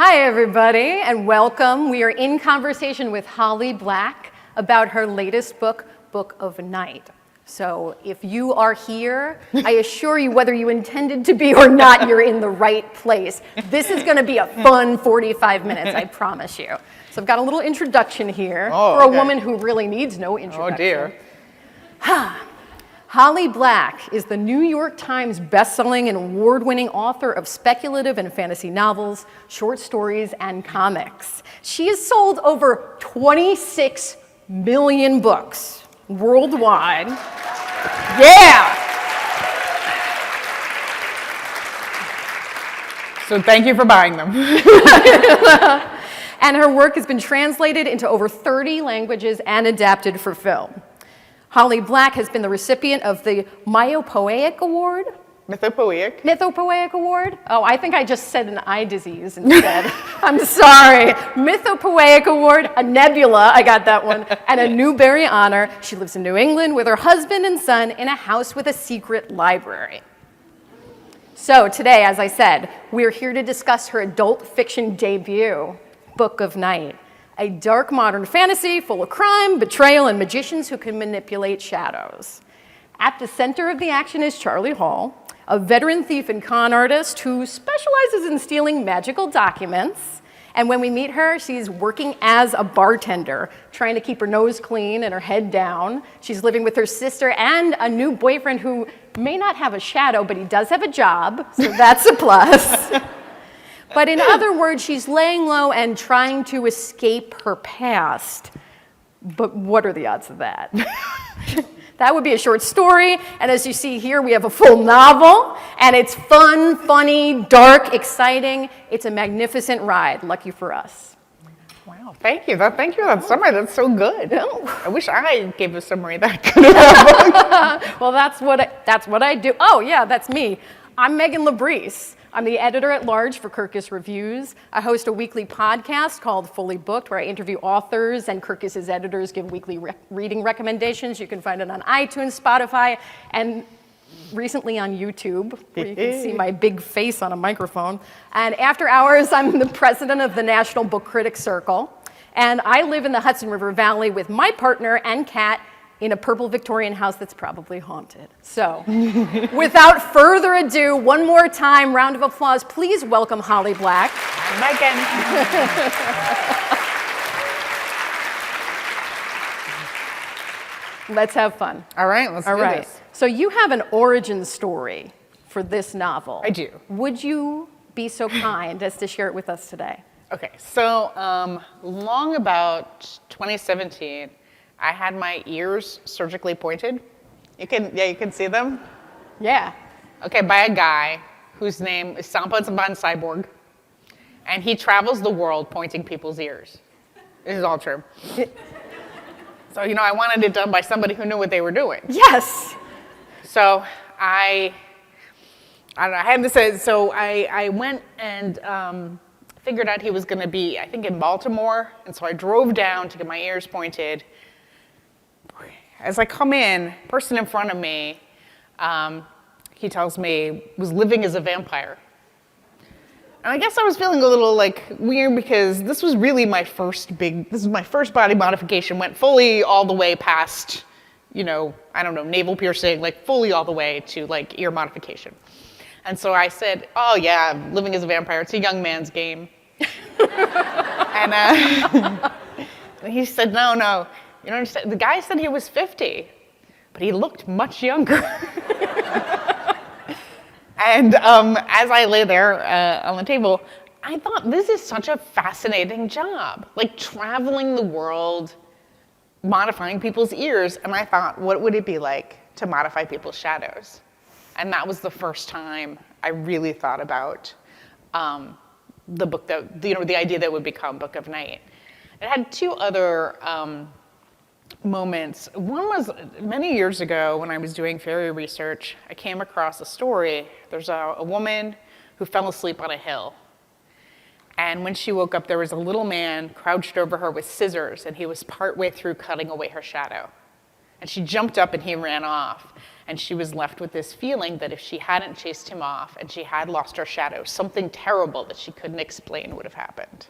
Hi, everybody, and welcome. We are in conversation with Holly Black about her latest book, Book of Night. So if you are here, I assure you, whether you intended to be or not, you're in the right place. This is going to be a fun 45 minutes, I promise you. So I've got a little introduction here for a woman who really needs no introduction. Oh, dear. Holly Black is the New York Times bestselling and award-winning author of speculative and fantasy novels, short stories, and comics. She has sold over 26 million books worldwide. Yeah! So thank you for buying them. And her work has been translated into over 30 languages and adapted for film. Holly Black has been the recipient of the Mythopoeic Award. Mythopoeic Award? Oh, I think I just said an eye disease instead. I'm sorry. Mythopoeic Award, a Nebula, I got that one, and a Newbery Honor. She lives in New England with her husband and son in a house with a secret library. So today, as I said, we're here to discuss her adult fiction debut, Book of Night. A dark modern fantasy full of crime, betrayal, and magicians who can manipulate shadows. At the center of the action is Charlie Hall, a veteran thief and con artist who specializes in stealing magical documents. And when we meet her, she's working as a bartender, trying to keep her nose clean and her head down. She's living with her sister and a new boyfriend who may not have a shadow, but he does have a job, so that's a plus. But in other words, she's laying low and trying to escape her past. But what are the odds of that? That would be a short story, and as you see here, we have a full novel, and it's fun, funny, dark, exciting. It's a magnificent ride, lucky for us. Wow, thank you. Thank you for that summary. That's so good. I wish I gave a summary that good of that book. Well, that's what I do. Oh, yeah, that's me. I'm Megan Labrise. I'm the editor-at-large for Kirkus Reviews. I host a weekly podcast called Fully Booked, where I interview authors and Kirkus's editors give weekly reading recommendations. You can find it on iTunes, Spotify, and recently on YouTube, where you can see my big face on a microphone. And after hours, I'm the president of the National Book Critics Circle. And I live in the Hudson River Valley with my partner and cat in a purple Victorian house that's probably haunted. So, without further ado, one more time, round of applause. Please welcome Holly Black. Megan. Let's have fun. All right, let's do this. So you have an origin story for this novel. I do. Would you be so kind as to share it with us today? Okay, so long about 2017, I had my ears surgically pointed. You can see them? Yeah. Okay, by a guy whose name is Sampa Zaban Cyborg, and he travels the world pointing people's ears. This is all true. So, I wanted it done by somebody who knew what they were doing. Yes. So I had this, so I went and figured out he was gonna be, I think, in Baltimore, and so I drove down to get my ears pointed. As I come in, person in front of me, he tells me, was living as a vampire. And I guess I was feeling a little weird because this was really my first body modification, went fully all the way past, navel piercing, fully all the way to ear modification. And so I said, oh yeah, living as a vampire, it's a young man's game. And he said, no. You don't understand. The guy said he was 50, but he looked much younger. And as I lay there on the table, I thought, this is such a fascinating job. Traveling the world, modifying people's ears. And I thought, what would it be like to modify people's shadows? And that was the first time I really thought about the book, the idea that would become Book of Night. It had two other moments. One was many years ago when I was doing fairy research, I came across a story. There's a woman who fell asleep on a hill. And when she woke up, there was a little man crouched over her with scissors, and he was partway through cutting away her shadow. And she jumped up and he ran off. And she was left with this feeling that if she hadn't chased him off and she had lost her shadow, something terrible that she couldn't explain would have happened.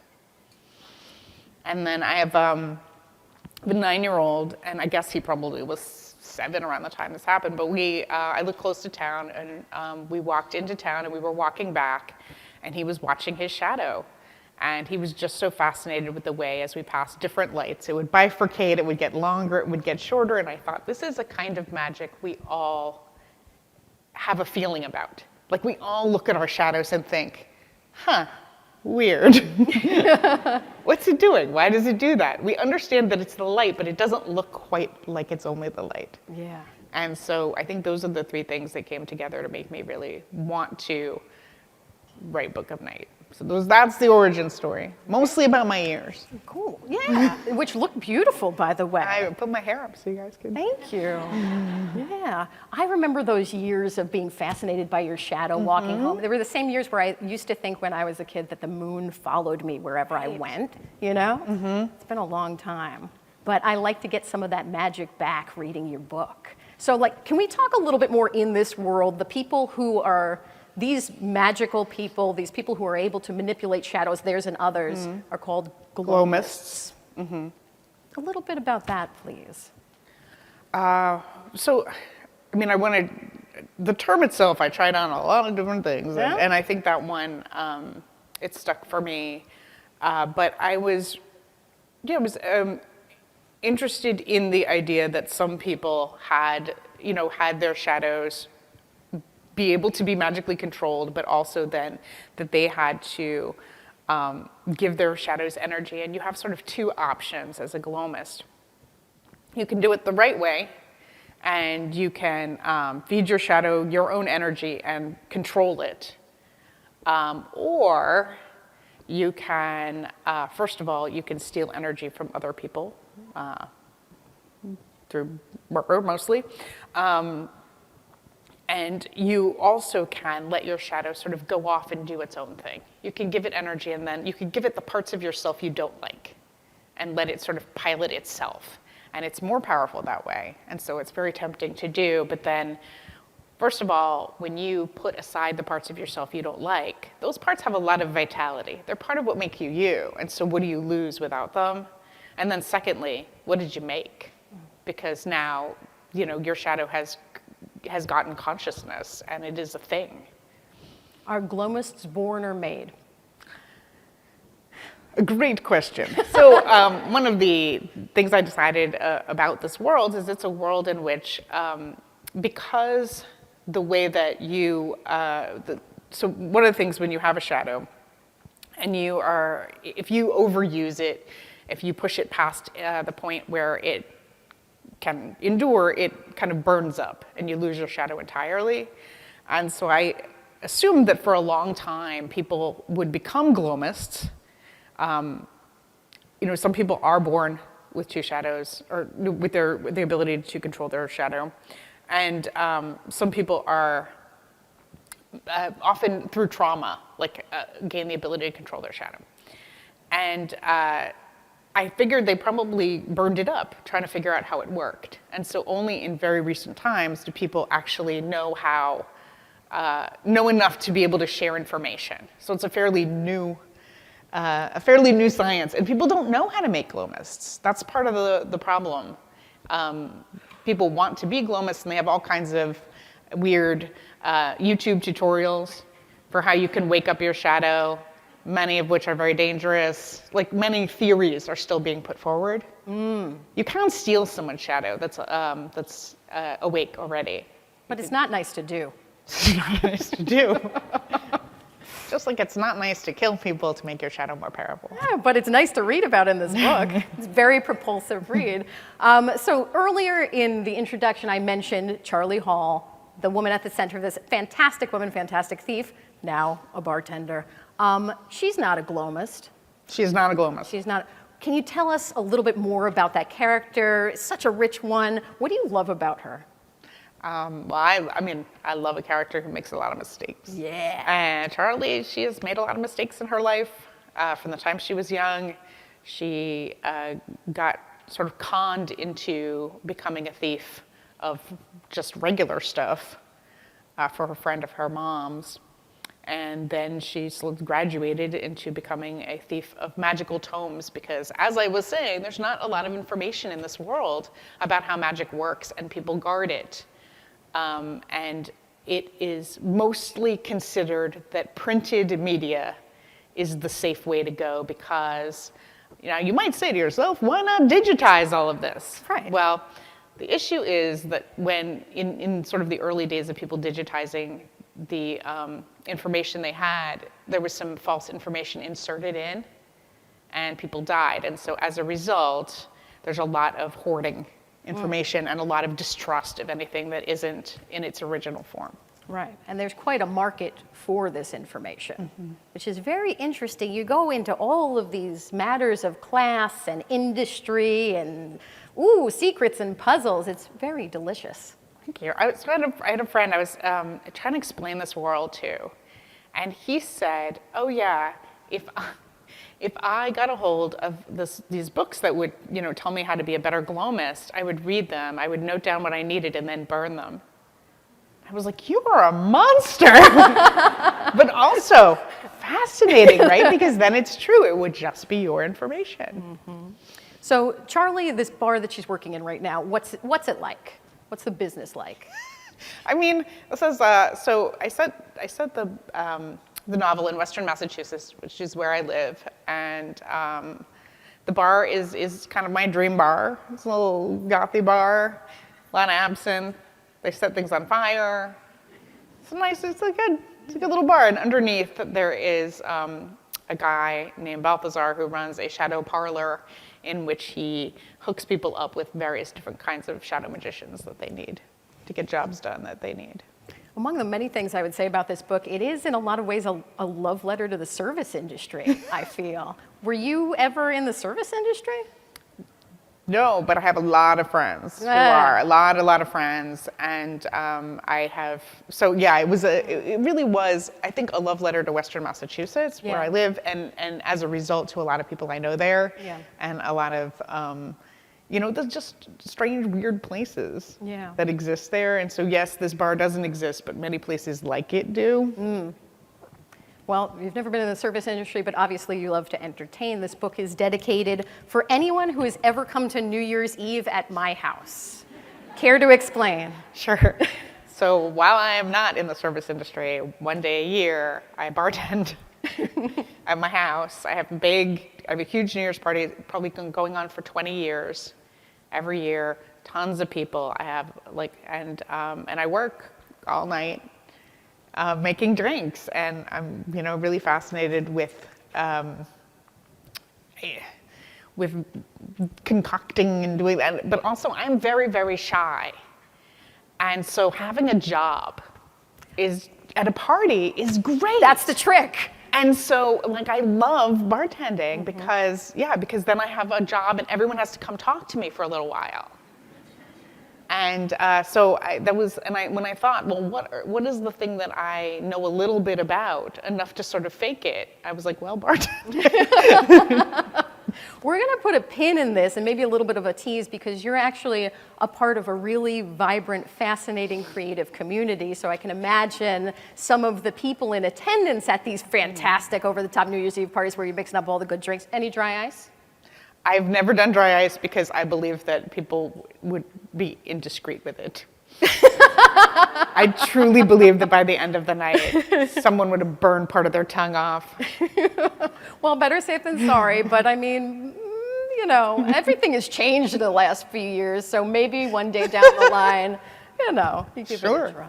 And then I have the 9-year-old, and I guess he probably was 7 around the time this happened, but I lived close to town, and we walked into town, and we were walking back, and he was watching his shadow. And he was just so fascinated with the way, as we passed different lights, it would bifurcate, it would get longer, it would get shorter, and I thought, this is a kind of magic we all have a feeling about. Like, we all look at our shadows and think, huh, weird. What's it doing? Why does it do that? We understand that it's the light, but it doesn't look quite like it's only the light. Yeah. And so I think those are the 3 things that came together to make me really want to write Book of Night. So that's the origin story, mostly about my ears. Cool. Yeah. Which look beautiful, by the way. I put my hair up so you guys can. Thank you. Yeah. I remember those years of being fascinated by your shadow walking home. They were the same years where I used to think when I was a kid that the moon followed me wherever I went, you know? It's been a long time. But I like to get some of that magic back reading your book. So, like, can we talk a little bit more in this world, the people who are these magical people, these people who are able to manipulate shadows, theirs and others, are called glomists. Glomists. A little bit about that, please. So, I mean, the term itself, I tried on a lot of different things, Yeah? and I think that one, it stuck for me. But I was interested in the idea that some people had their shadows be able to be magically controlled, but also then that they had to give their shadows energy. And you have sort of 2 options as a glomist. You can do it the right way, and you can feed your shadow your own energy and control it. Or you can, first of all, you can steal energy from other people through murder mostly. And you also can let your shadow sort of go off and do its own thing. You can give it energy, and then you can give it the parts of yourself you don't like and let it sort of pilot itself. And it's more powerful that way. And so it's very tempting to do. But then, first of all, when you put aside the parts of yourself you don't like, those parts have a lot of vitality. They're part of what make you you. And so what do you lose without them? And then secondly, what did you make? Because now, your shadow has gotten consciousness, and it is a thing. Are glomists born or made? A great question. So one of the things I decided about this world is it's a world in which, because the way that so one of the things when you have a shadow, and if you overuse it, if you push it past the point where it can endure, it kind of burns up and you lose your shadow entirely. And so I assumed that for a long time people would become glomists. Some people are born with 2 shadows, or with the ability to control their shadow. And some people are often through trauma, gain the ability to control their shadow. And I figured they probably burned it up trying to figure out how it worked. And so only in very recent times do people actually know enough to be able to share information. So it's a fairly new science. And people don't know how to make glomists. That's part of the problem. People want to be glomists, and they have all kinds of weird YouTube tutorials for how you can wake up your shadow, many of which are very dangerous. Many theories are still being put forward. You can't steal someone's shadow that's awake already. But it's not nice to do. It's not nice to do. Just like it's not nice to kill people to make your shadow more powerful. Yeah, but it's nice to read about in this book. It's a very propulsive read. So earlier in the introduction, I mentioned Charlie Hall, the woman at the center of this fantastic woman, fantastic thief, now a bartender. She's not a glomist. She's not a glomist. She's not. Can you tell us a little bit more about that character? It's such a rich one. What do you love about her? I love a character who makes a lot of mistakes. Yeah. And Charlie, she has made a lot of mistakes in her life. From the time she was young, she got sort of conned into becoming a thief of just regular stuff for a friend of her mom's. And then she graduated into becoming a thief of magical tomes because, as I was saying, there's not a lot of information in this world about how magic works, and people guard it. And it is mostly considered that printed media is the safe way to go because, you might say to yourself, why not digitize all of this? Right. Well, the issue is that when, in sort of the early days of people digitizing the information they had, there was some false information inserted in, and people died. And so as a result, there's a lot of hoarding information and a lot of distrust of anything that isn't in its original form. Right, and there's quite a market for this information, which is very interesting. You go into all of these matters of class and industry and, secrets and puzzles. It's very delicious. Thank you. I had a friend I was trying to explain this world to, and he said, oh yeah, if I got a hold of these books that would, tell me how to be a better glowmist, I would read them, I would note down what I needed and then burn them. I was like, you are a monster, but also fascinating, right? Because then it's true, it would just be your information. So Charlie, this bar that she's working in right now, what's it like? What's the business like? I mean, this is, so I set the novel in Western Massachusetts, which is where I live, and the bar is kind of my dream bar. It's a little gothy bar, a lot of absinthe. They set things on fire. It's a good little bar. And underneath there is a guy named Balthazar who runs a shadow parlor in which he hooks people up with various different kinds of shadow magicians that they need to get jobs done that they need. Among the many things I would say about this book, it is in a lot of ways a love letter to the service industry, I feel. Were you ever in the service industry? No, but I have a lot of friends who are, a lot of friends, and I have, so yeah, it really was, I think, a love letter to Western Massachusetts, where I live, and as a result to a lot of people I know there, and a lot of, there's just strange, weird places that exist there, and so yes, this bar doesn't exist, but many places like it do. Well, you've never been in the service industry, but obviously you love to entertain. This book is dedicated for anyone who has ever come to New Year's Eve at my house. Care to explain? Sure. So while I am not in the service industry, one day a year, I bartend at my house. I have a huge New Year's party, probably going on for 20 years. Every year, tons of people. I have and I work all night. Making drinks, and I'm, really fascinated with concocting and doing that. But also, I'm very, very shy, and so having a job at a party is great. That's the trick. And so, I love bartending because then I have a job, and everyone has to come talk to me for a little while. And when I thought, well, what is the thing that I know a little bit about, enough to sort of fake it? I was like, well, bartending. We're going to put a pin in this and maybe a little bit of a tease because you're actually a part of a really vibrant, fascinating, creative community. So I can imagine some of the people in attendance at these fantastic over-the-top New Year's Eve parties where you're mixing up all the good drinks. Any dry ice? I've never done dry ice because I believe that people would be indiscreet with it. I truly believe that by the end of the night, someone would have burned part of their tongue off. Well, better safe than sorry, but I mean, everything has changed in the last few years, so maybe one day down the line, you give it a try.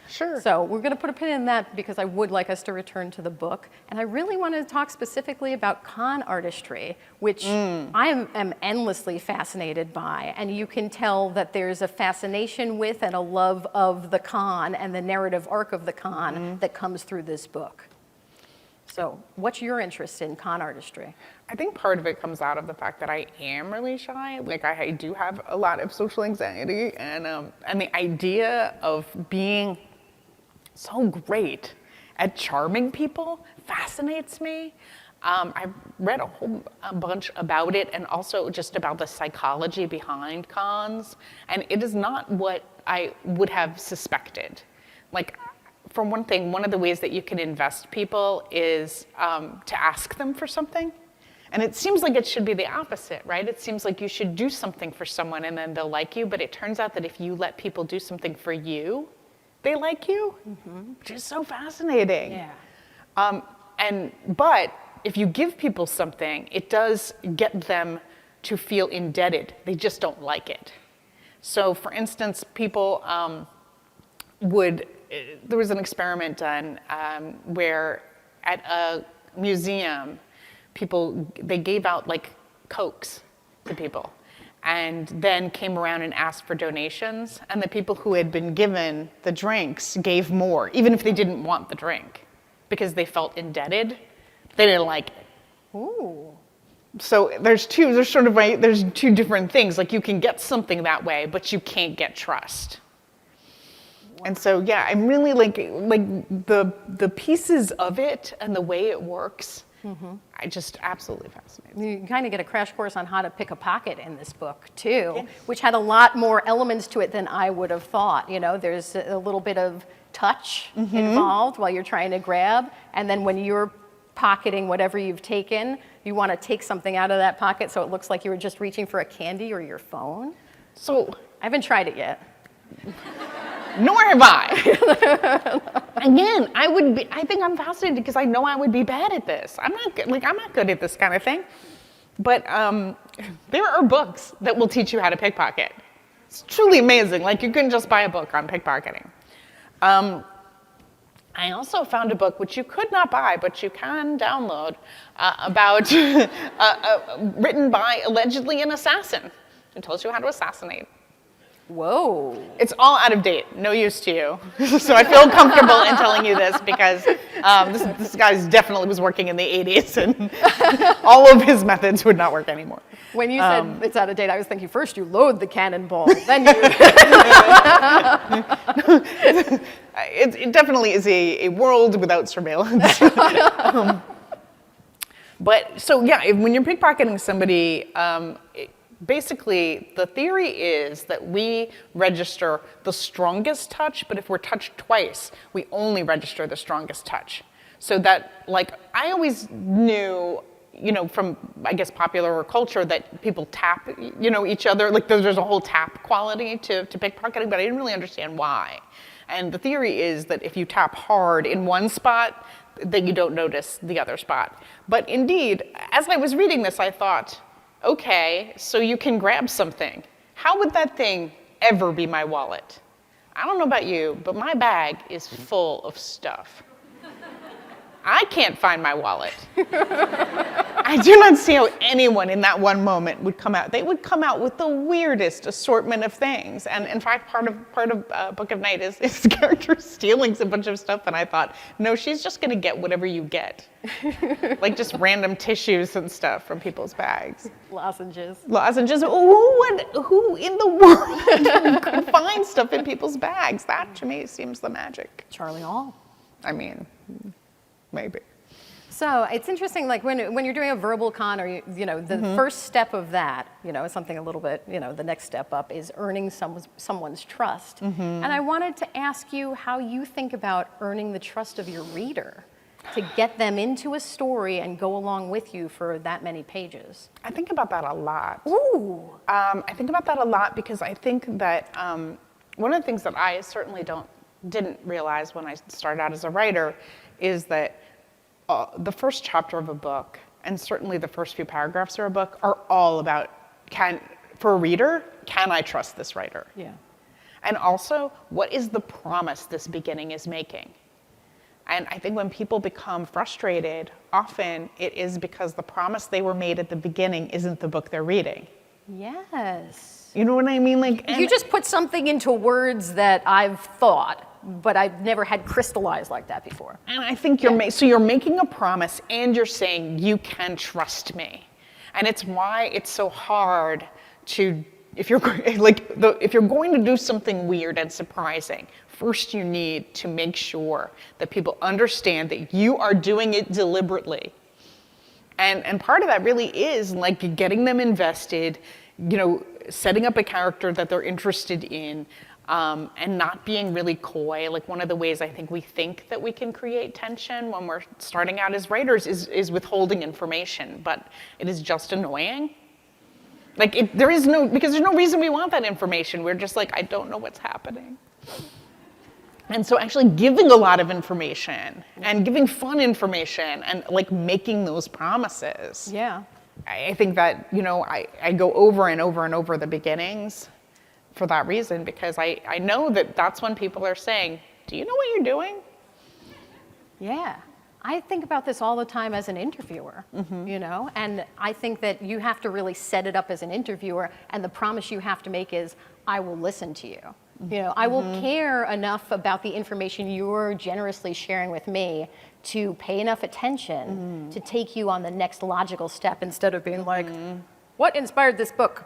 Sure. So we're going to put a pin in that because I would like us to return to the book. And I really want to talk specifically about con artistry, which I am endlessly fascinated by. And you can tell that there's a fascination with and a love of the con and the narrative arc of the con that comes through this book. So what's your interest in con artistry? I think part of it comes out of the fact that I am really shy. I do have a lot of social anxiety, and the idea of being so great at charming people fascinates me. I read a bunch about it and also just about the psychology behind cons, and it is not what I would have suspected. Like, for one thing, one of the ways that you can invest people is to ask them for something. And it seems like it should be the opposite, right? It seems like you should do something for someone and then they'll like you, but it turns out that if you let people do something for you, they like you, which is so fascinating. Yeah. But if you give people something, it does get them to feel indebted. They just don't like it. So for instance, people there was an experiment done where at a museum, they gave out like Cokes to people and then came around and asked for donations, and the people who had been given the drinks gave more, even if they didn't want the drink, because they felt indebted. They didn't like it. Ooh. So there's two different things. Like, you can get something that way, but you can't get trust. And so, yeah, I'm really like the pieces of it and the way it works. I just absolutely fascinating. You kind of get a crash course on how to pick a pocket in this book too, which had a lot more elements to it than I would have thought. You know, there's a little bit of touch involved while you're trying to grab, and then when you're pocketing whatever you've taken, you want to take something out of that pocket so it looks like you were just reaching for a candy or your phone. So I haven't tried it yet. Nor have I. Again, I think I'm fascinated because I know I would be bad at this. I'm not good at this kind of thing. But there are books that will teach you how to pickpocket. It's truly amazing. Like, you couldn't just buy a book on pickpocketing. I also found a book which you could not buy, but you can download, about written by allegedly an assassin who tells you how to assassinate. Whoa. It's all out of date, no use to you. So I feel comfortable in telling you this because this guy definitely was working in the 80s and all of his methods would not work anymore. When you said it's out of date, I was thinking first you load the cannonball, then you... It definitely is a world without surveillance. But so yeah, when you're pickpocketing somebody, basically, the theory is that we register the strongest touch, but if we're touched twice, we only register the strongest touch. So that, like, I always knew, from, I guess, popular culture that people tap, each other. Like, there's a whole tap quality to pickpocketing, but I didn't really understand why. And the theory is that if you tap hard in one spot, that you don't notice the other spot. But indeed, as I was reading this, I thought, okay, so you can grab something. How would that thing ever be my wallet? I don't know about you, but my bag is full of stuff. I can't find my wallet. I do not see how anyone in that one moment would come out. They would come out with the weirdest assortment of things. And in fact, part of Book of Night is his character stealing a bunch of stuff. And I thought, no, she's just going to get whatever you get. Like just random tissues and stuff from people's bags. Lozenges. Who in the world could find stuff in people's bags? That, to me, seems the magic. Charlie Hall. I mean, maybe. So it's interesting, like when you're doing a verbal con, or the first step of that, something a little bit, the next step up is earning someone's trust. And I wanted to ask you how you think about earning the trust of your reader to get them into a story and go along with you for that many pages. I think about that a lot. Ooh. I think about that a lot because I think that one of the things that I certainly didn't realize when I started out as a writer is that the first chapter of a book, and certainly the first few paragraphs of a book, are all about, for a reader, can I trust this writer? Yeah. And also, what is the promise this beginning is making? And I think when people become frustrated, often it is because the promise they were made at the beginning isn't the book they're reading. Yes. You know what I mean? You just put something into words that I've thought, but I've never had crystallized like that before. And I think you're making a promise and you're saying you can trust me. And it's why it's so hard to, if you're going to do something weird and surprising, first you need to make sure that people understand that you are doing it deliberately. And part of that really is like getting them invested, setting up a character that they're interested in, and not being really coy. Like one of the ways I think we think that we can create tension when we're starting out as writers is withholding information, but it is just annoying. Like because there's no reason we want that information. We're just like, I don't know what's happening. And so actually giving a lot of information and giving fun information and like making those promises. Yeah. I think that, I go over and over and over the beginnings for that reason, because I know that that's when people are saying, do you know what you're doing? Yeah. I think about this all the time as an interviewer, and I think that you have to really set it up as an interviewer, and the promise you have to make is, I will listen to you. I will care enough about the information you're generously sharing with me to pay enough attention to take you on the next logical step, instead of being like, what inspired this book?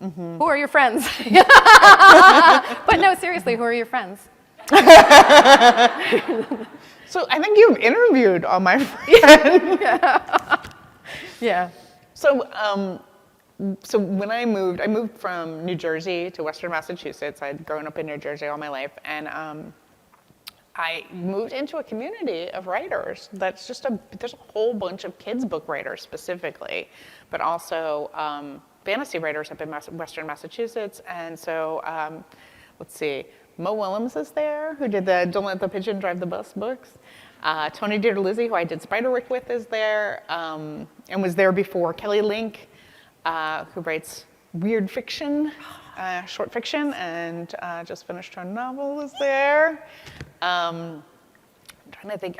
Who are your friends? But no, seriously, who are your friends? So I think you've interviewed all my friends. Yeah. So when I moved from New Jersey to Western Massachusetts. I'd grown up in New Jersey all my life, and I moved into a community of writers. That's just there's a whole bunch of kids book writers specifically, but also fantasy writers up in Western Massachusetts. And so let's see, Mo Willems is there, who did the Don't Let the Pigeon Drive the Bus books. Tony DiDerlizzi, who I did Spiderwick with, is there, and was there before. Kelly Link, who writes weird fiction, short fiction, and just finished her novel, is there. I'm trying to think,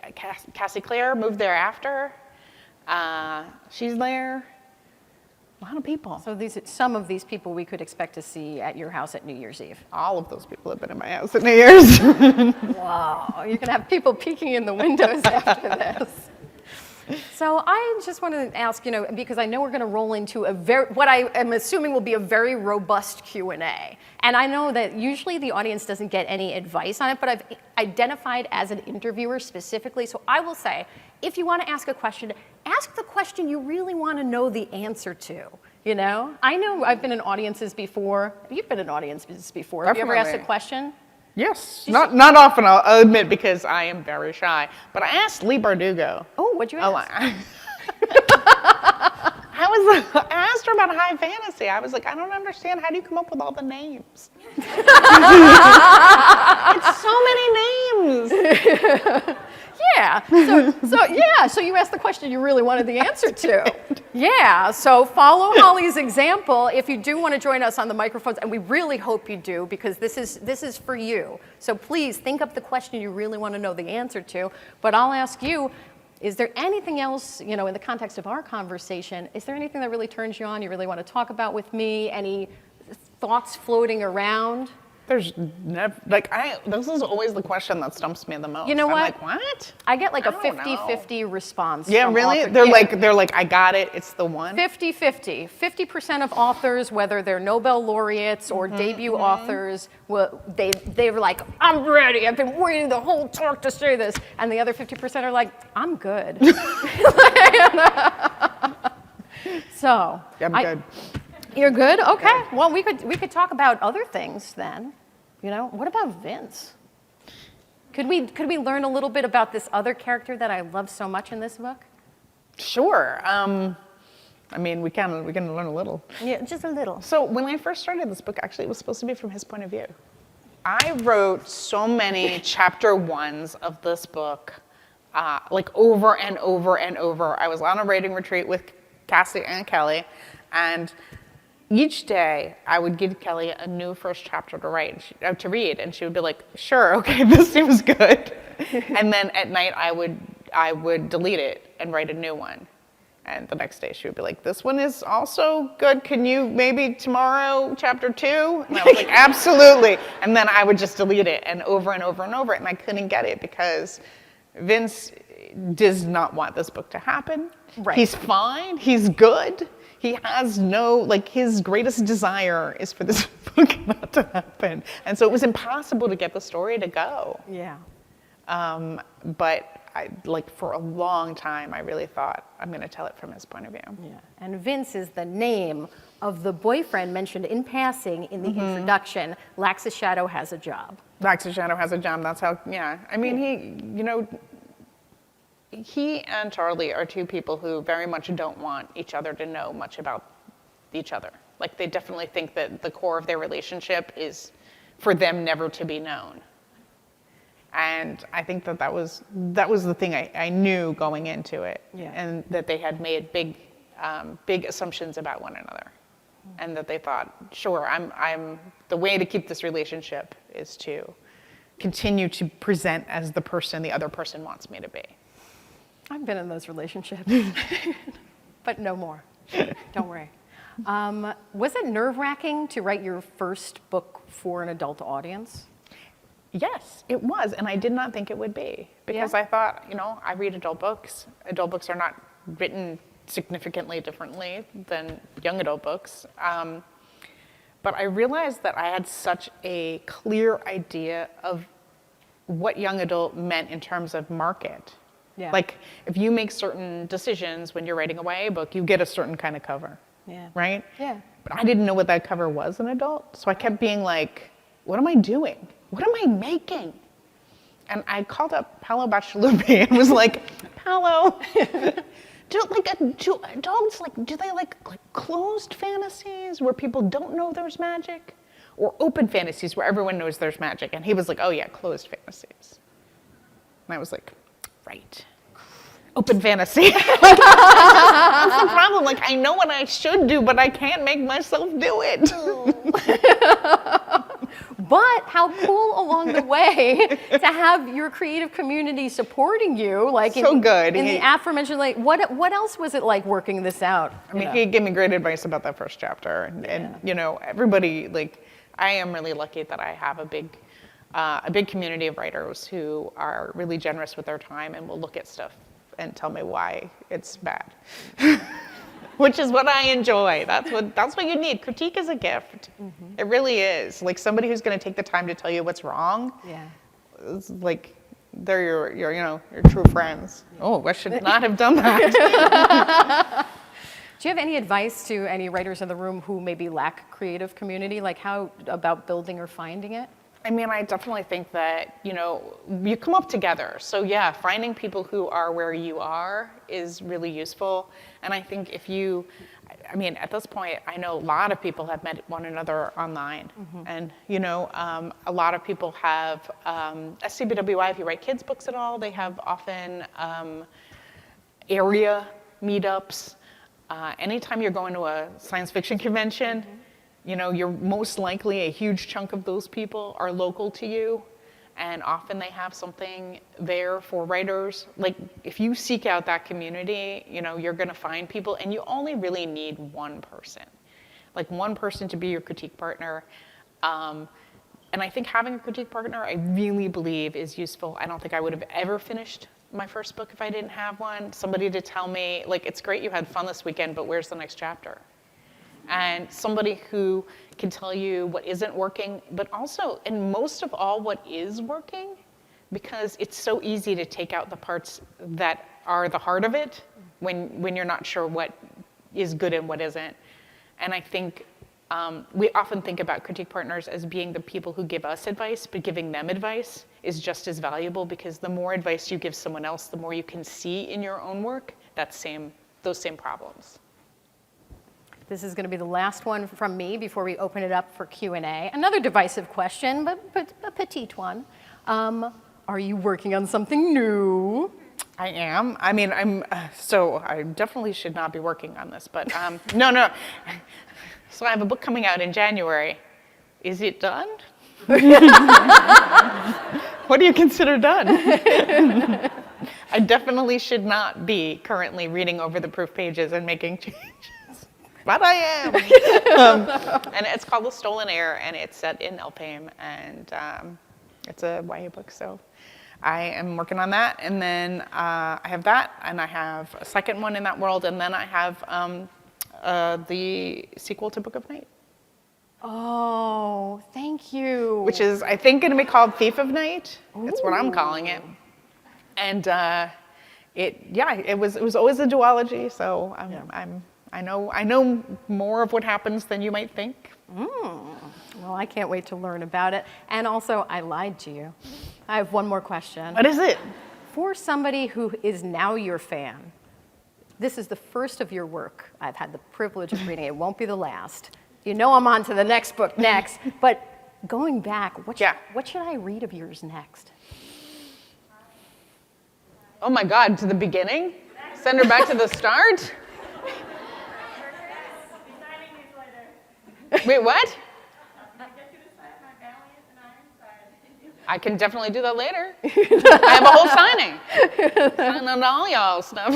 Cassie Clare moved there after. She's there. A lot of people. So some of these people we could expect to see at your house at New Year's Eve. All of those people have been in my house at New Year's. Wow, you can have people peeking in the windows after this. So I just wanted to ask, because I know we're going to roll into what I am assuming will be a very robust Q&A. And I know that usually the audience doesn't get any advice on it, but I've identified as an interviewer specifically. So I will say, if you want to ask a question, ask the question you really want to know the answer to. I know I've been in audiences before. You've been in audiences before. Have you ever asked a question? Yes, not often, I'll admit, because I am very shy. But I asked Leigh Bardugo. Oh, what'd you ask? I asked her about high fantasy. I was like, I don't understand. How do you come up with all the names? It's so many names. Yeah. So you asked the question you really wanted the answer to. Yeah. So follow Holly's example if you do want to join us on the microphones, and we really hope you do, because this is for you. So please think up the question you really want to know the answer to. But I'll ask you, is there anything else, in the context of our conversation, is there anything that really turns you on, you really want to talk about with me? Any thoughts floating around? There's never, this is always the question that stumps me the most. You know what? I'm like, what? I get like a 50-50 response. Yeah, from really? authors. They're like, I got it, it's the one? 50-50. 50% of authors, whether they're Nobel laureates or debut authors, they were like, I'm ready, I've been waiting the whole talk to say this. And the other 50% are like, I'm good. So. Yeah, I'm good. You're good? Okay. Well, we could talk about other things then. What about Vince? Could we learn a little bit about this other character that I love so much in this book? Sure. We can learn a little. Yeah, just a little. So when I first started this book, actually, it was supposed to be from his point of view. I wrote so many chapter ones of this book, over and over and over. I was on a writing retreat with Cassie and Kelly, and each day I would give Kelly a new first chapter to read, and she would be like, "Sure, okay, this seems good." And then at night I would delete it and write a new one. And the next day she would be like, "This one is also good. Can you maybe tomorrow chapter 2?" And I was like, "Absolutely." And then I would just delete it and over and over and over, and I couldn't get it because Vince does not want this book to happen. Right. He's fine. He's good. He has his greatest desire is for this book not to happen. And so it was impossible to get the story to go. Yeah. But like for a long time, I really thought I'm going to tell it from his point of view. Yeah. And Vince is the name of the boyfriend mentioned in passing in the introduction. Lax's Shadow has a job. Lax's Shadow has a job. That's how. Yeah. I mean, he and Charlie are two people who very much don't want each other to know much about each other. Like they definitely think that the core of their relationship is for them never to be known. And I think that was the thing I knew going into it, and that they had made big assumptions about one another, and that they thought, sure, I'm the way to keep this relationship is to continue to present as the person the other person wants me to be. I've been in those relationships, but no more. Don't worry. Was it nerve-wracking to write your first book for an adult audience? Yes, it was, and I did not think it would be, because I thought, I read adult books. Adult books are not written significantly differently than young adult books. But I realized that I had such a clear idea of what young adult meant in terms of market. Yeah. Like, if you make certain decisions when you're writing a YA book, you get a certain kind of cover, right? Yeah. But I didn't know what that cover was in adult, so I kept being like, what am I doing? What am I making? And I called up Paolo Bacialupi and was like, Paolo, do adults do they like closed fantasies where people don't know there's magic, or open fantasies where everyone knows there's magic? And he was like, oh yeah, closed fantasies. And I was like, right. Open fantasy. That's the problem. Like, I know what I should do, but I can't make myself do it. But how cool along the way to have your creative community supporting you, like so good. In the aforementioned, like what else was it like working this out? I mean, he gave me great advice about that first chapter, and everybody, like, I am really lucky that I have a big community of writers who are really generous with their time and will look at stuff and tell me why it's bad. Which is what I enjoy. That's what you need. Critique is a gift. Mm-hmm. It really is. Like, somebody who's going to take the time to tell you what's wrong. Yeah. It's like they're your true friends. Oh, I should not have done that. Do you have any advice to any writers in the room who maybe lack creative community? Like, how about building or finding it? I mean, I definitely think that, you come up together. So yeah, finding people who are where you are is really useful. And I think at this point, I know a lot of people have met one another online. Mm-hmm. And, a lot of people have, SCBWI, if you write kids' books at all, they have often area meetups. Anytime you're going to a science fiction convention, mm-hmm. You're most likely a huge chunk of those people are local to you, and often they have something there for writers. Like, if you seek out that community, you're going to find people, and you only really need one person. Like, one person to be your critique partner. And I think having a critique partner, I really believe is useful. I don't think I would have ever finished my first book if I didn't have one. Somebody to tell me, like, it's great you had fun this weekend, but where's the next chapter? And somebody who can tell you what isn't working, but also, and most of all, what is working, because it's so easy to take out the parts that are the heart of it when you're not sure what is good and what isn't. And I think we often think about critique partners as being the people who give us advice, but giving them advice is just as valuable, because the more advice you give someone else, the more you can see in your own work those same problems. This is going to be the last one from me before we open it up for Q&A. Another divisive question, but a petite one. Are you working on something new? I am. I mean, so I definitely should not be working on this, but no. So I have a book coming out in January. Is it done? What do you consider done? I definitely should not be currently reading over the proof pages and making changes. But I am. And it's called The Stolen Heir, and it's set in Elfhame, and it's a YA book, so I am working on that. And then I have that, and I have a second one in that world, and then I have the sequel to Book of Night. Oh, thank you. Which is, I think, going to be called Thief of Night. That's what I'm calling it. And it was always a duology. So I know more of what happens than you might think. Well, I can't wait to learn about it. And also, I lied to you. I have one more question. What is it? For somebody who is now your fan, this is the first of your work. I've had the privilege of reading it. It won't be the last. You know I'm on to the next book next. But going back, what should I read of yours next? Oh my God, to the beginning? Send her back to the start? Wait, what? I can definitely do that later. I have a whole signing. Signing on all y'all stuff.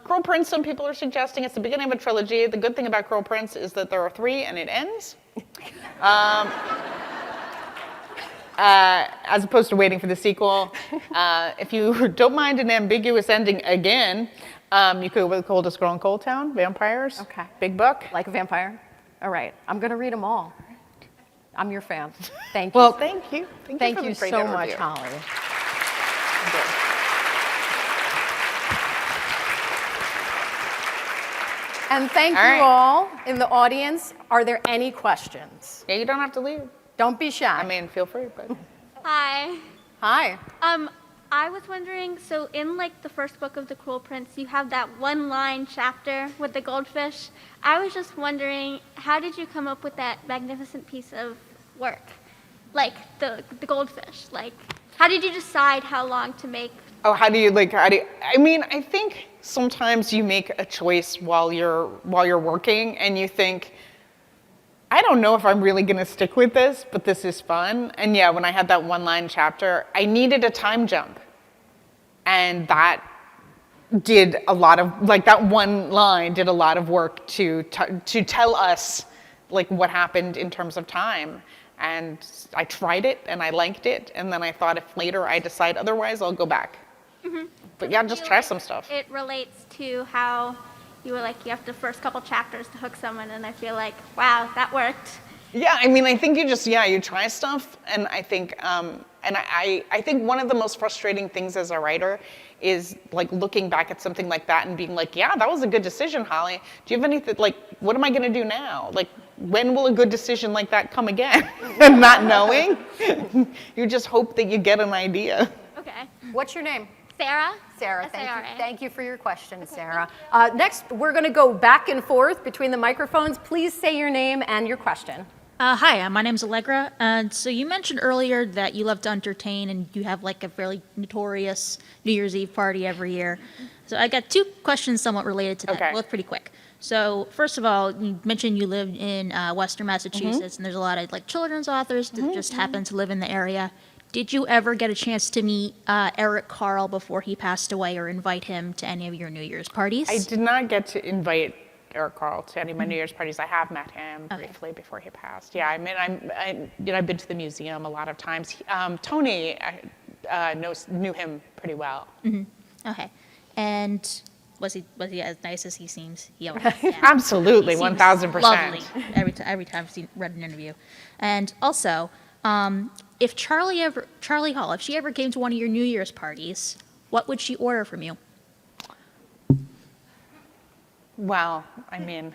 Cruel Prince, some people are suggesting it's the beginning of a trilogy. The good thing about Cruel Prince is that there are 3 and it ends. As opposed to waiting for the sequel. If you don't mind an ambiguous ending again, you could go with Coldest Girl in Cold Town, Vampires. Okay. Big book. Like a vampire? All right. I'm going to read them all. I'm your fan. Thank you. Well, thank you. Thank for you the great so interview. much, Holly. And thank you all in the audience. Are there any questions? Yeah, you don't have to leave. Don't be shy. I mean, feel free, but. Hi. Hi. I was wondering, so in like the first book of The Cruel Prince, you have that one-line chapter with the goldfish. I was just wondering, how did you come up with that magnificent piece of work? Like the goldfish, like how did you decide how long to make? Oh, I mean, I think sometimes you make a choice while you're working and you think, I don't know if I'm really gonna stick with this, but this is fun. And yeah, when I had that one-line chapter, I needed a time jump. And that did a lot of, like that one line did a lot of work to tell us like what happened in terms of time. And I tried it and I liked it. And then I thought if later I decide otherwise, I'll go back. Mm-hmm. But yeah, just try some stuff. It relates to how you were like, you have the first couple chapters to hook someone, and I feel like, wow, that worked. Yeah, I mean, I think you try stuff, and I think, I think one of the most frustrating things as a writer is like looking back at something like that and being like, yeah, that was a good decision, Holly. Do you have anything, like, what am I gonna do now? Like, when will a good decision like that come again? And not knowing, you just hope that you get an idea. Okay. What's your name? Sarah? Sarah, S-A-R-A. thank you for your question, Sarah. Next, we're going to go back and forth between the microphones. Please say your name and your question. Hi, my name's Allegra. And so you mentioned earlier that you love to entertain and you have like a fairly notorious New Year's Eve party every year. So I got 2 questions somewhat related to that, Okay. both pretty quick. So first of all, you mentioned you lived in Western Massachusetts, and there's a lot of like children's authors that just happen to live in the area. Did you ever get a chance to meet Eric Carle before he passed away, or invite him to any of your New Year's parties? I did not get to invite Eric Carle to any of my New Year's parties. I have met him briefly before he passed. Yeah, I mean, I've been to the museum a lot of times. Tony knew him pretty well. Mm-hmm. Okay, and was he as nice as he seems? He always, Absolutely, he seems 1000%. Lovely every time I've read an interview, and also. If Charlie Hall, if she ever came to one of your New Year's parties, what would she order from you? Well, I mean,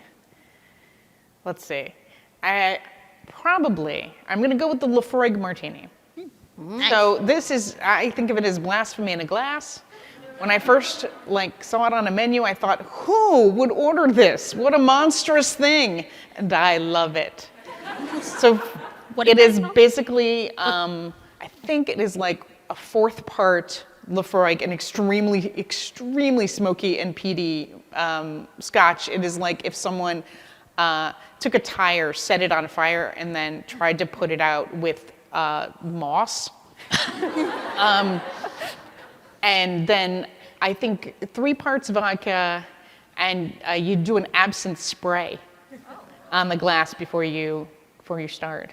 let's see. I'm going to go with the Lafroig Martini. Nice. So I think of it as blasphemy in a glass. When I first saw it on a menu, I thought, who would order this? What a monstrous thing. And I love it. So it is basically, I think it is like a 4th part Lafroig, an extremely, extremely smoky and peaty scotch. It is like if someone took a tire, set it on fire, and then tried to put it out with moss. And then I think 3 parts vodka, and you do an absinthe spray on the glass before you start.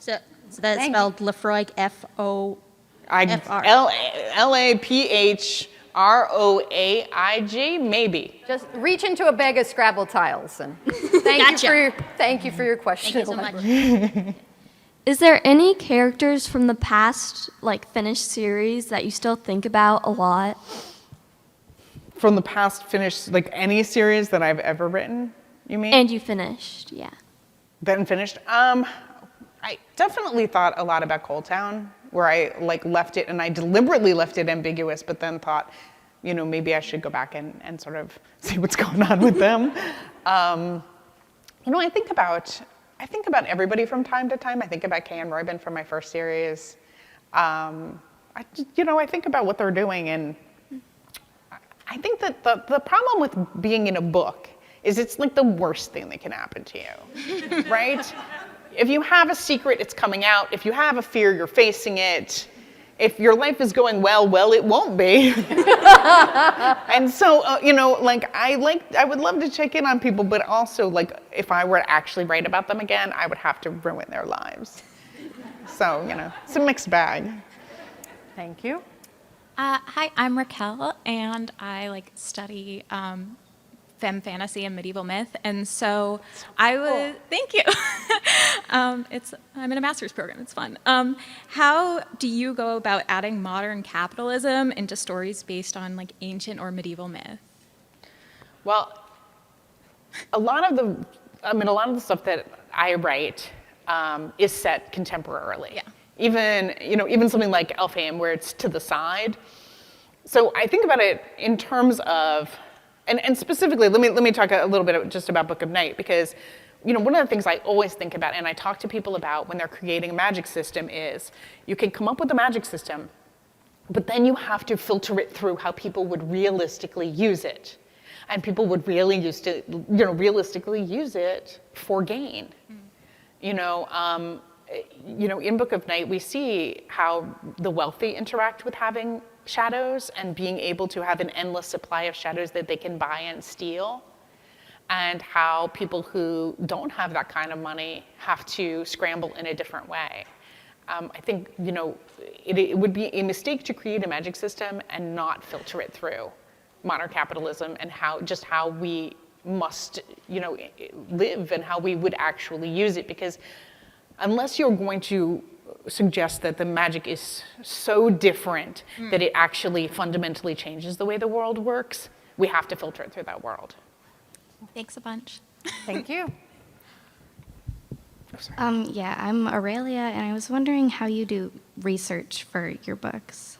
So that's spelled Lafroig, F-O. Lafroig, maybe. Just reach into a bag of Scrabble tiles. And thank you for your question. Thank you so much. Is there any characters from the past, like, finished series that you still think about a lot? From the past finished, like any series that I've ever written, you mean? And you finished, yeah. Then finished. I definitely thought a lot about Cold Town, where I like left it, and I deliberately left it ambiguous, but then thought, you know, maybe I should go back and sort of see what's going on with them. You know, I think about everybody from time to time. I think about Kay and Royben from my first series. I think about what they're doing, and I think that the problem with being in a book is it's like the worst thing that can happen to you, right? If you have a secret, it's coming out. If you have a fear, you're facing it. If your life is going well, it won't be. And so, I would love to check in on people, but also, like, if I were to actually write about them again, I would have to ruin their lives. So, you know, it's a mixed bag. Thank you. Hi, I'm Raquel, and I study femme fantasy and medieval myth, and so I would thank you. I'm in a master's program. It's fun. How do you go about adding modern capitalism into stories based on ancient or medieval myth? Well, a lot of the stuff that I write is set contemporarily. Yeah. Even something like Elfhame, where it's to the side. So I think about it in terms of, and specifically, let me talk a little bit just about Book of Night, because one of the things I always think about, and I talk to people about when they're creating a magic system, is you can come up with a magic system, but then you have to filter it through how people would realistically use it. And people would realistically use it for gain. In Book of Night, we see how the wealthy interact with having shadows and being able to have an endless supply of shadows that they can buy and steal, and how people who don't have that kind of money have to scramble in a different way. I think, it would be a mistake to create a magic system and not filter it through modern capitalism and how we must, live and how we would actually use it, because unless you're going to suggest that the magic is so different that it actually fundamentally changes the way the world works, we have to filter it through that world. Thanks a bunch. Thank you. Yeah, I'm Aurelia, and I was wondering how you do research for your books.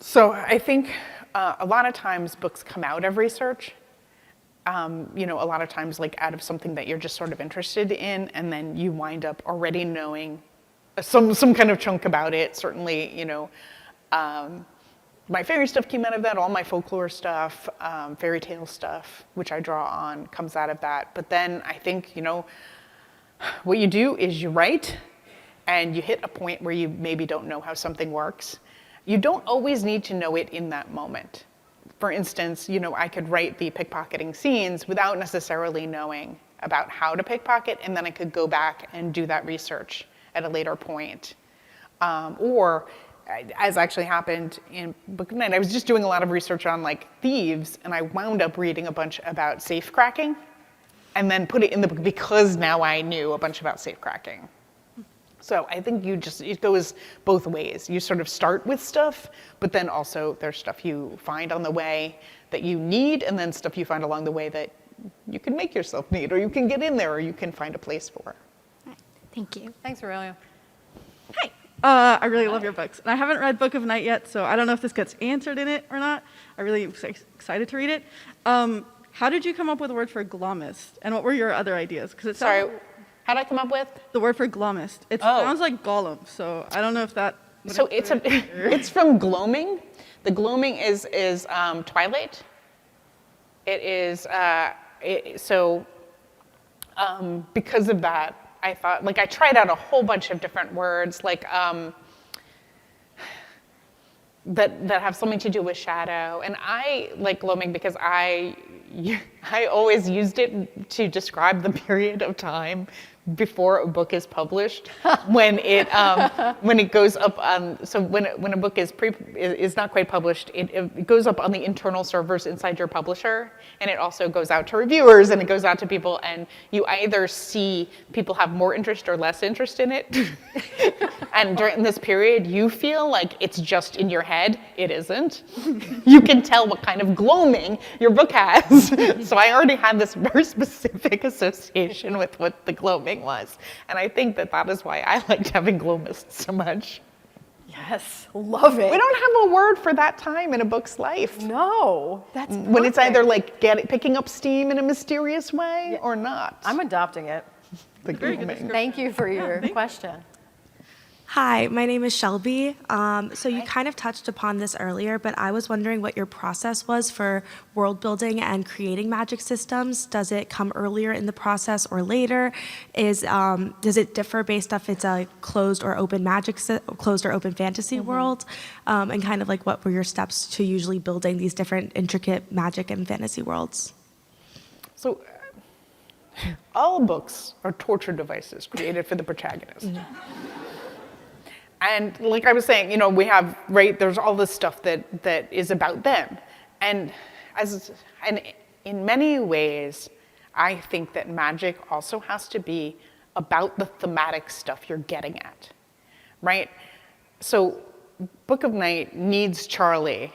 So I think a lot of times books come out of research. A lot of times out of something that you're just sort of interested in, and then you wind up already knowing some kind of chunk about it. Certainly, my fairy stuff came out of that. All my folklore stuff, fairy tale stuff, which I draw on, comes out of that. But then I think, what you do is you write, and you hit a point where you maybe don't know how something works. You don't always need to know it in that moment. For instance, I could write the pickpocketing scenes without necessarily knowing about how to pickpocket, and then I could go back and do that research at a later point. Or, as actually happened in Book of Night, I was just doing a lot of research on thieves, and I wound up reading a bunch about safe cracking, and then put it in the book because now I knew a bunch about safe cracking. So I think it goes both ways. You sort of start with stuff, but then also there's stuff you find on the way that you need, and then stuff you find along the way that you can make yourself need, or you can get in there, or you can find a place for. Thank you. Thanks, Aurelia. Hi. I really love your books. And I haven't read Book of Night yet, so I don't know if this gets answered in it or not. I'm really excited to read it. How did you come up with the word for glomist? And what were your other ideas? Sorry, how did I come up with? The word for glomist. It sounds like Gollum, so I don't know if that... So it's from gloaming. The gloaming is twilight. It is, because of that, I thought, I tried out a whole bunch of different words, that have something to do with shadow. And I like gloaming because I I always used it to describe the period of time before a book is published, when it goes up on. So when a book is not quite published, it goes up on the internal servers inside your publisher, and it also goes out to reviewers, and it goes out to people, and you either see people have more interest or less interest in it. And during this period, you feel like it's just in your head. It isn't. You can tell what kind of gloaming your book has. So I already had this very specific association with what the gloaming was. And I think that is why I liked having gloamists so much. Yes, love it. We don't have a word for that time in a book's life. No, that's When it's perfect. either like picking up steam in a mysterious way or not. I'm adopting it. The gloaming. Thank you for your question. Hi, my name is Shelby. So you kind of touched upon this earlier, but I was wondering what your process was for world building and creating magic systems. Does it come earlier in the process or later? Does it differ based off it's a closed or open closed or open fantasy world? And kind of like what were your steps to usually building these different intricate magic and fantasy worlds? So all books are torture devices created for the protagonist. And like I was saying, we have, there's all this stuff that is about them. And in many ways, I think that magic also has to be about the thematic stuff you're getting at, right? So Book of Night needs Charlie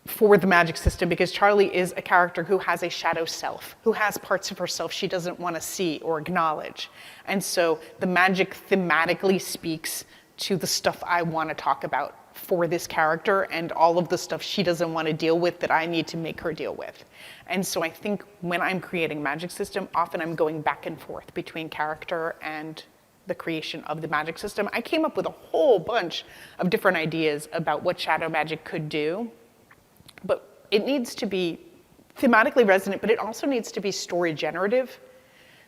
for the magic system because Charlie is a character who has a shadow self, who has parts of herself she doesn't want to see or acknowledge. And so the magic thematically speaks to the stuff I want to talk about for this character and all of the stuff she doesn't want to deal with that I need to make her deal with. And so I think when I'm creating magic system, often I'm going back and forth between character and the creation of the magic system. I came up with a whole bunch of different ideas about what shadow magic could do, but it needs to be thematically resonant, but it also needs to be story generative.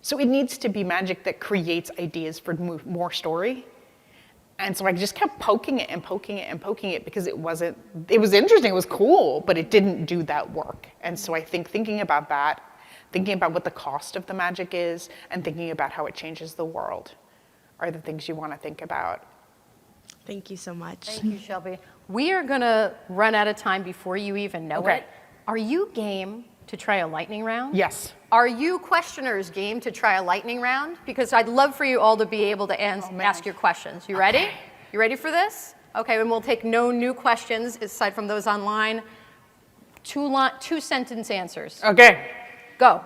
So it needs to be magic that creates ideas for more story. And so I just kept poking it and poking it and poking it because it was interesting, it was cool, but it didn't do that work. And so I think thinking about that, thinking about what the cost of the magic is, and thinking about how it changes the world are the things you want to think about. Thank you so much. Thank you, Shelby. We are going to run out of time before you even know Okay. it. Are you game to try a lightning round? Yes. Are you questioners game to try a lightning round? Because I'd love for you all to be able to ask your questions. You ready? You ready for this? Okay, and we'll take no new questions aside from those online. Two sentence answers. Okay. Go.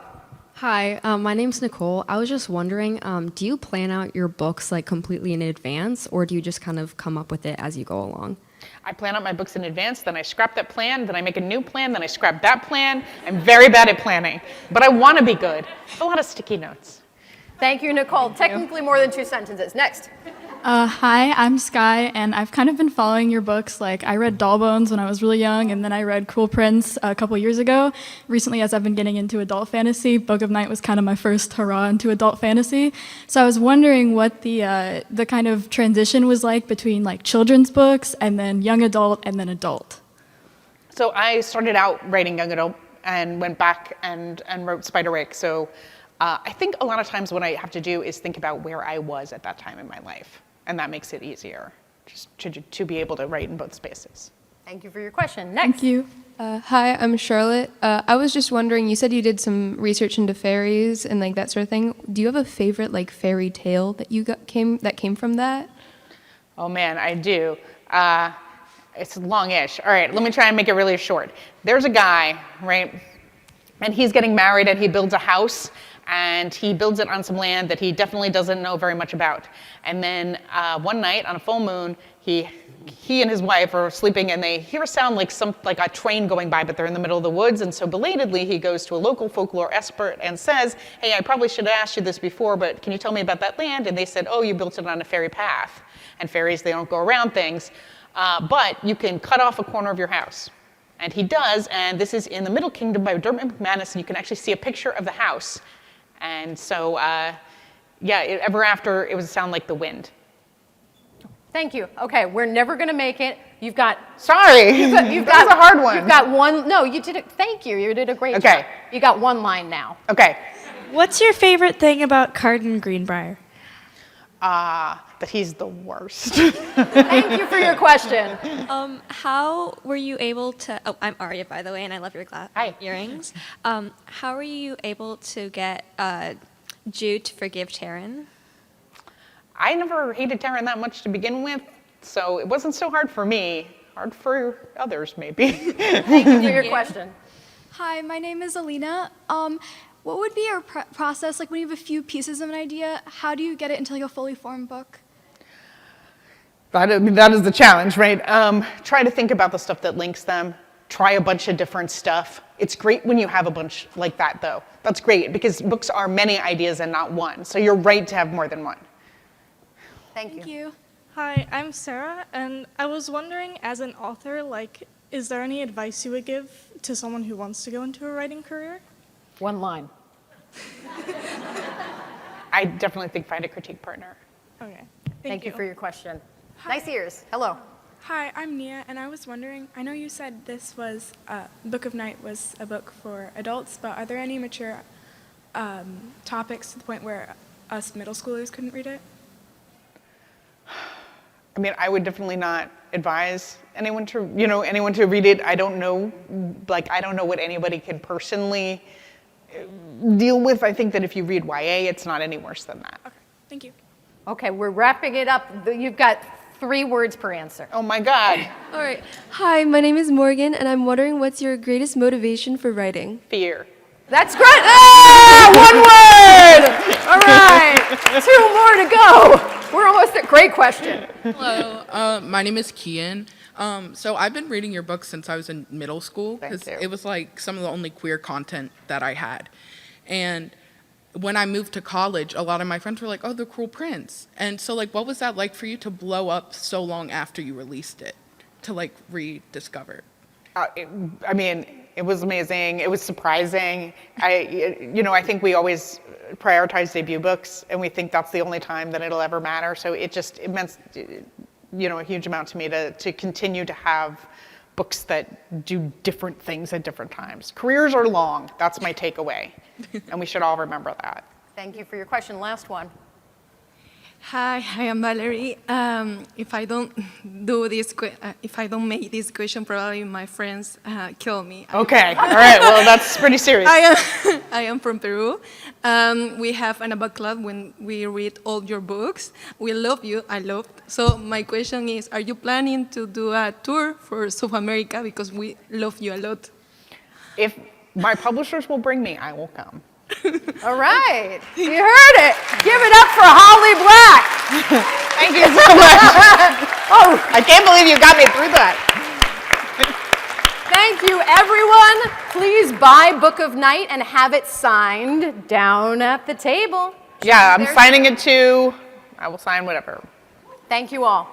Hi, my name's Nicole. I was just wondering, do you plan out your books like completely in advance, or do you just kind of come up with it as you go along? I plan out my books in advance, then I scrap that plan, then I make a new plan, then I scrap that plan. I'm very bad at planning, but I want to be good. A lot of sticky notes. Thank you, Nicole. Technically more than two sentences. Next. Hi, I'm Sky, and I've kind of been following your books. Like, I read Dollbones when I was really young, and then I read Cruel Prince a couple years ago. Recently, as I've been getting into adult fantasy, Book of Night was kind of my first hurrah into adult fantasy. So I was wondering what the kind of transition was like between like children's books and then young adult and then adult. So I started out writing young adult and went back and wrote Spiderwick. So I think a lot of times what I have to do is think about where I was at that time in my life. And that makes it easier just to be able to write in both spaces. Thank you for your question. Next. Thank you. Hi, I'm Charlotte. I was just wondering, you said you did some research into fairies and like that sort of thing. Do you have a favorite like fairy tale that came from that? Oh man, I do. It's longish. All right, let me try and make it really short. There's a guy, right? And he's getting married and he builds a house. And he builds it on some land that he definitely doesn't know very much about. And then one night on a full moon, he and his wife are sleeping and they hear a sound like a train going by, but they're in the middle of the woods. And so belatedly, he goes to a local folklore expert and says, hey, I probably should have asked you this before, but can you tell me about that land? And they said, oh, you built it on a fairy path. And fairies, they don't go around things. But you can cut off a corner of your house. And he does, and this is in the Middle Kingdom by Dermot McManus, and you can actually see a picture of the house. And so, ever after, it would sound like the wind. Thank you. Okay, we're never going to make it You've got Sorry, you've that was a hard one. You've got one. No, you did it. Thank you. You did a great Okay. job. You got one line now. Okay. What's your favorite thing about Carden Greenbrier? That he's the worst. Thank you for your question. How were you able to? Oh, I'm Arya, by the way, and I love your Hi. earrings. How were you able to get Jude to forgive Taryn? I never hated Taryn that much to begin with, so it wasn't so hard for me. Hard for others, maybe. Thank you for your question. Hi, my name is Alina. What would be your process, like when you have a few pieces of an idea, how do you get it into like a fully formed book? That is the challenge, right? Try to think about the stuff that links them. Try a bunch of different stuff. It's great when you have a bunch like that, though. That's great, because books are many ideas and not one. So you're right to have more than one. Thank you. Hi, I'm Sarah, and I was wondering, as an author, like, is there any advice you would give to someone who wants to go into a writing career? One line. I definitely think find a critique partner. Okay. Thank you for your question. Nice ears. Hello. Hi, I'm Nia, and I was wondering, I know you said this was, Book of Night was a book for adults, but are there any mature topics to the point where us middle schoolers couldn't read it? I mean, I would definitely not advise anyone to read it. I don't know what anybody can personally deal with. I think that if you read YA, it's not any worse than that. Okay, thank you. Okay, we're wrapping it up. You've got 3 words per answer. Oh my God. All right. Hi, my name is Morgan, and I'm wondering what's your greatest motivation for writing? Fear. That's great. Ah, 1 word. All right, 2 more to go. We're almost at great question. Hello, my name is Kian. So I've been reading your books since I was in middle school because it was like some of the only queer content that I had. And when I moved to college, a lot of my friends were like, oh, The Cruel Prince. And so like, what was that like for you to blow up so long after you released it, to like rediscover? I mean, it was amazing. It was surprising. I think we always prioritize debut books, and we think that's the only time that it'll ever matter. So it meant, a huge amount to me to continue to have books that do different things at different times. Careers are long. That's my takeaway, and we should all remember that. Thank you for your question. Last one. Hi, I am Valerie. If I don't make this question, probably my friends kill me. Okay, all right. Well, that's pretty serious. I am from Peru. We have an book club when we read all your books. We love you. I loved. So my question is: are you planning to do a tour for South America, because we love you a lot? If my publishers will bring me, I will come. All right, you heard it. Give it up for Holly Black. Thank you so much. Oh, I can't believe you got me through that. Thank you, everyone. Please buy Book of Night and have it signed down at the table. Yeah, I'm signing it too. I will sign whatever. Thank you all.